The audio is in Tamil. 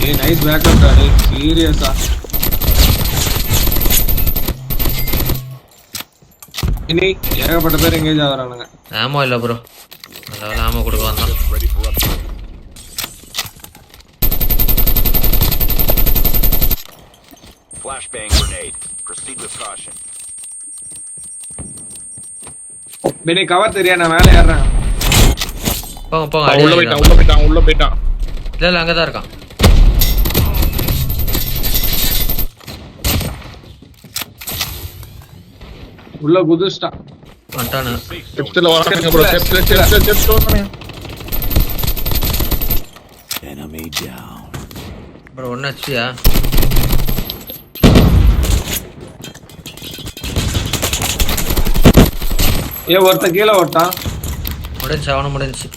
ஏய் நைஸ் பேக்கப் டா டேய் சீரியஸா இனி ஏகப்பட்ட பேர் எங்கேஜ் ஆகுறானுங்க ஆமோ இல்ல ப்ரோ அதனால ஆமோ கொடுக்க வந்தான் Flashbang grenade. Proceed with caution. பின்னி கவர் தெரியா நான் மேலே ஏறறேன் போங்க போங்க உள்ள போய்ட்டான் இல்ல அங்க தான் இருக்கான் உள்ள குதிச்சிட்டான் வந்துட்டானு ஸ்டெப்ஸ்ல வராங்க bro steps Enemy down. Bro 1 ஹெச்பியா ஏ ஒருத்த கீழ ஓட்டான் முடிஞ்சு அவன முடிஞ்சு